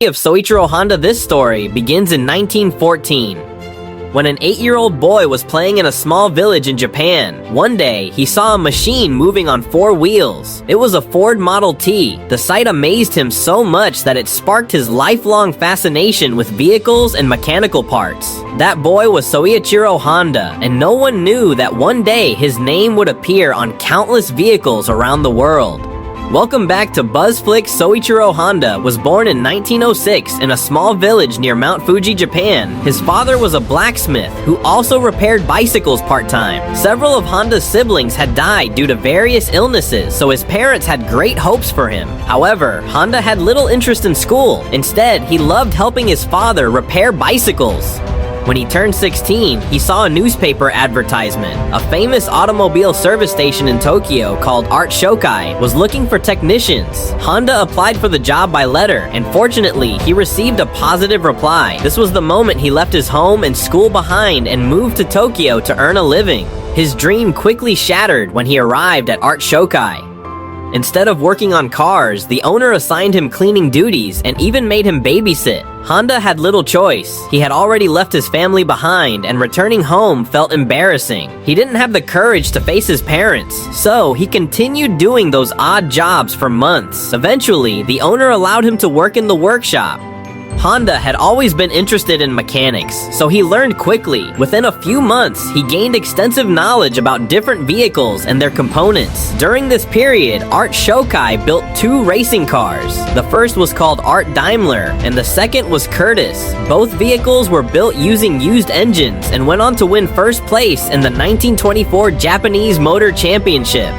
Of Soichiro Honda, this story begins in 1914. When an 8-year-old boy was playing in a small village in Japan, one day he saw a machine moving on 4 wheels. It was a Ford Model T. The sight amazed him so much that it sparked his lifelong fascination with vehicles and mechanical parts. That boy was Soichiro Honda, and no one knew that one day his name would appear on countless vehicles around the world. Welcome back to BuzzFlick. Soichiro Honda was born in 1906 in a small village near Mount Fuji, Japan. His father was a blacksmith who also repaired bicycles part-time. Several of Honda's siblings had died due to various illnesses, so his parents had great hopes for him. However, Honda had little interest in school. Instead, he loved helping his father repair bicycles. When he turned 16, he saw a newspaper advertisement. A famous automobile service station in Tokyo called Art Shokai was looking for technicians. Honda applied for the job by letter, and fortunately, he received a positive reply. This was the moment he left his home and school behind and moved to Tokyo to earn a living. His dream quickly shattered when he arrived at Art Shokai. Instead of working on cars, the owner assigned him cleaning duties and even made him babysit. Honda had little choice. He had already left his family behind, and returning home felt embarrassing. He didn't have the courage to face his parents, so he continued doing those odd jobs for months. Eventually, the owner allowed him to work in the workshop. Honda had always been interested in mechanics, so he learned quickly. Within a few months, he gained extensive knowledge about different vehicles and their components. During this period, Art Shokai built 2 racing cars. The first was called Art Daimler, and the second was Curtis. Both vehicles were built using used engines and went on to win first place in the 1924 Japanese Motor Championship.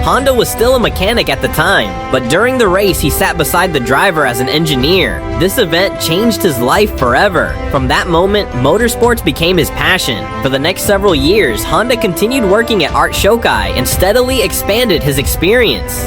Honda was still a mechanic at the time, but during the race he sat beside the driver as an engineer. This event changed his life forever. From that moment, motorsports became his passion. For the next several years, Honda continued working at Art Shokai and steadily expanded his experience.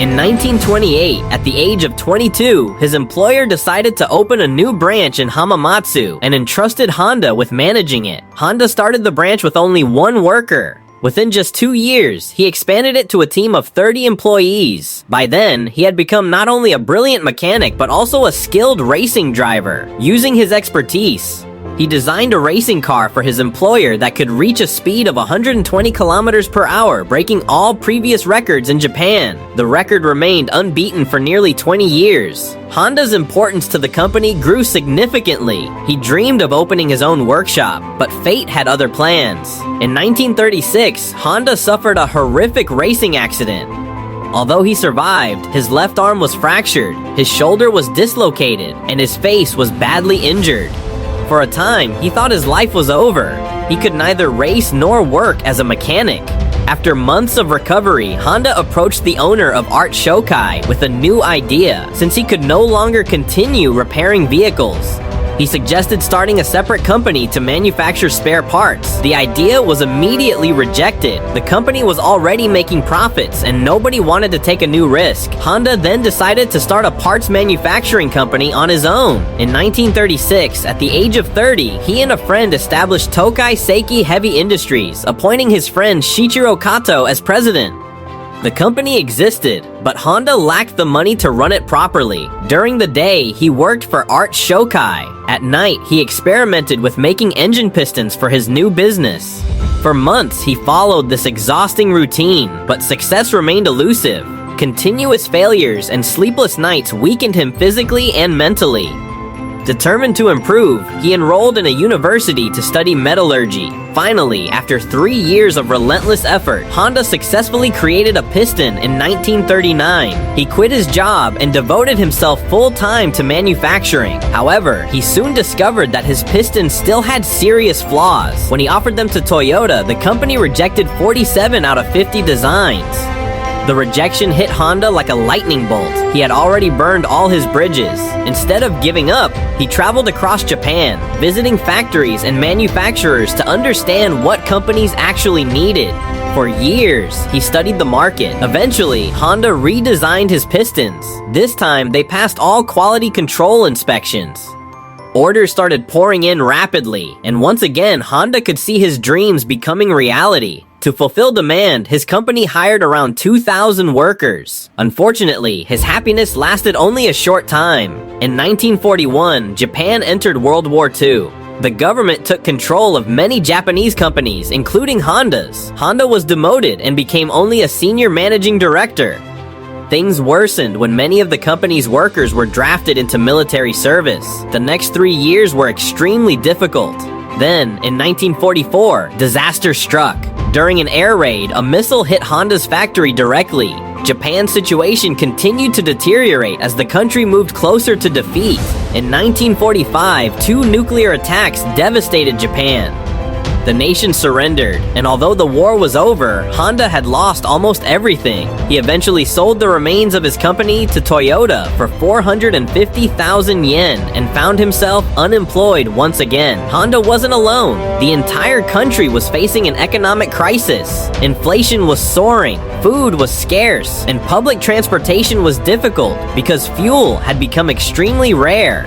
In 1928, at the age of 22, his employer decided to open a new branch in Hamamatsu and entrusted Honda with managing it. Honda started the branch with only 1 worker. Within just 2 years, he expanded it to a team of 30 employees. By then, he had become not only a brilliant mechanic, but also a skilled racing driver. Using his expertise, he designed a racing car for his employer that could reach a speed of 120 kilometers per hour, breaking all previous records in Japan. The record remained unbeaten for nearly 20 years. Honda's importance to the company grew significantly. He dreamed of opening his own workshop, but fate had other plans. In 1936, Honda suffered a horrific racing accident. Although he survived, his left arm was fractured, his shoulder was dislocated, and his face was badly injured. For a time, he thought his life was over. He could neither race nor work as a mechanic. After months of recovery, Honda approached the owner of Art Shokai with a new idea, since he could no longer continue repairing vehicles. He suggested starting a separate company to manufacture spare parts. The idea was immediately rejected. The company was already making profits, and nobody wanted to take a new risk. Honda then decided to start a parts manufacturing company on his own. In 1936, at the age of 30, he and a friend established Tokai Seiki Heavy Industries, appointing his friend Shichiro Kato as president. The company existed, but Honda lacked the money to run it properly. During the day, he worked for Art Shokai. At night, he experimented with making engine pistons for his new business. For months, he followed this exhausting routine, but success remained elusive. Continuous failures and sleepless nights weakened him physically and mentally. Determined to improve, he enrolled in a university to study metallurgy. Finally, after 3 years of relentless effort, Honda successfully created a piston in 1939. He quit his job and devoted himself full-time to manufacturing. However, he soon discovered that his pistons still had serious flaws. When he offered them to Toyota, the company rejected 47 out of 50 designs. The rejection hit Honda like a lightning bolt. He had already burned all his bridges. Instead of giving up, he traveled across Japan, visiting factories and manufacturers to understand what companies actually needed. For years, he studied the market. Eventually, Honda redesigned his pistons. This time, they passed all quality control inspections. Orders started pouring in rapidly, and once again, Honda could see his dreams becoming reality. To fulfill demand, his company hired around 2,000 workers. Unfortunately, his happiness lasted only a short time. In 1941, Japan entered World War II. The government took control of many Japanese companies, including Honda's. Honda was demoted and became only a senior managing director. Things worsened when many of the company's workers were drafted into military service. The next 3 years were extremely difficult. Then, in 1944, disaster struck. During an air raid, a missile hit Honda's factory directly. Japan's situation continued to deteriorate as the country moved closer to defeat. In 1945, 2 nuclear attacks devastated Japan. The nation surrendered, and although the war was over, Honda had lost almost everything. He eventually sold the remains of his company to Toyota for 450,000 yen and found himself unemployed once again. Honda wasn't alone. The entire country was facing an economic crisis. Inflation was soaring, food was scarce, and public transportation was difficult because fuel had become extremely rare.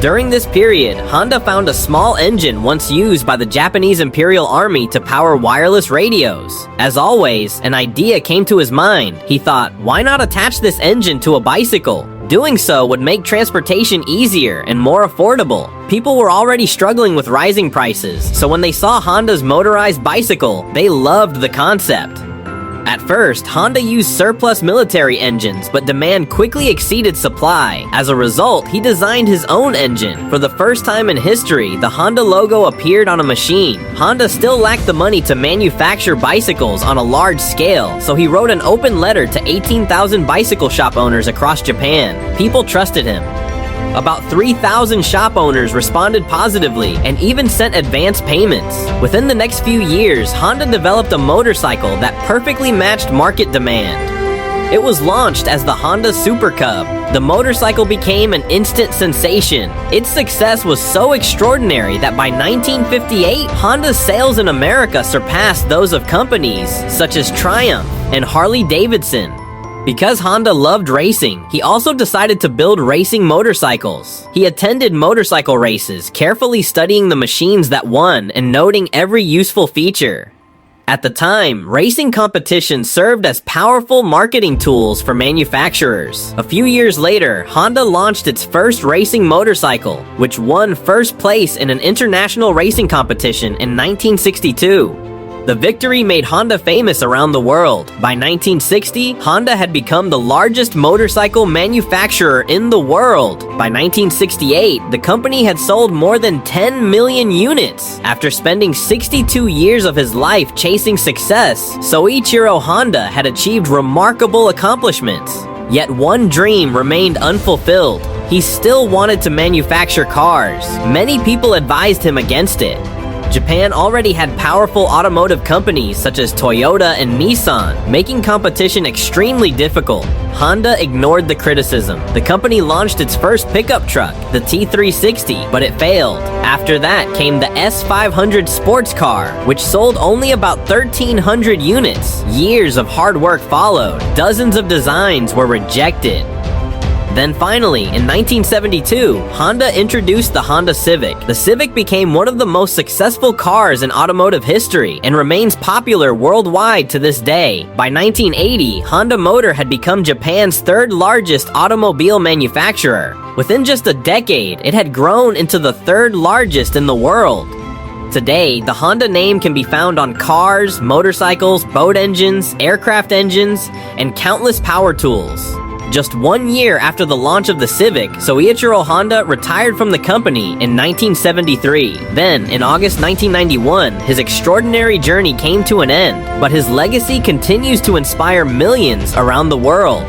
During this period, Honda found a small engine once used by the Japanese Imperial Army to power wireless radios. As always, an idea came to his mind. He thought, why not attach this engine to a bicycle? Doing so would make transportation easier and more affordable. People were already struggling with rising prices, so when they saw Honda's motorized bicycle, they loved the concept. At first, Honda used surplus military engines, but demand quickly exceeded supply. As a result, he designed his own engine. For the first time in history, the Honda logo appeared on a machine. Honda still lacked the money to manufacture bicycles on a large scale, so he wrote an open letter to 18,000 bicycle shop owners across Japan. People trusted him. About 3,000 shop owners responded positively and even sent advance payments. Within the next few years, Honda developed a motorcycle that perfectly matched market demand. It was launched as the Honda Super Cub. The motorcycle became an instant sensation. Its success was so extraordinary that by 1958, Honda's sales in America surpassed those of companies such as Triumph and Harley-Davidson. Because Honda loved racing, he also decided to build racing motorcycles. He attended motorcycle races, carefully studying the machines that won and noting every useful feature. At the time, racing competitions served as powerful marketing tools for manufacturers. A few years later, Honda launched its first racing motorcycle, which won first place in an international racing competition in 1962. The victory made Honda famous around the world. By 1960, Honda had become the largest motorcycle manufacturer in the world. By 1968, the company had sold more than 10 million units. After spending 62 years of his life chasing success, Soichiro Honda had achieved remarkable accomplishments. Yet one dream remained unfulfilled. He still wanted to manufacture cars. Many people advised him against it. Japan already had powerful automotive companies such as Toyota and Nissan, making competition extremely difficult. Honda ignored the criticism. The company launched its first pickup truck, the T360, but it failed. After that came the S500 sports car, which sold only about 1,300 units. Years of hard work followed. Dozens of designs were rejected. Then finally, in 1972, Honda introduced the Honda Civic. The Civic became one of the most successful cars in automotive history and remains popular worldwide to this day. By 1980, Honda Motor had become Japan's third largest automobile manufacturer. Within just a decade, it had grown into the third largest in the world. Today, the Honda name can be found on cars, motorcycles, boat engines, aircraft engines, and countless power tools. Just 1 year after the launch of the Civic, Soichiro Honda retired from the company in 1973. Then, in August 1991, his extraordinary journey came to an end, but his legacy continues to inspire millions around the world.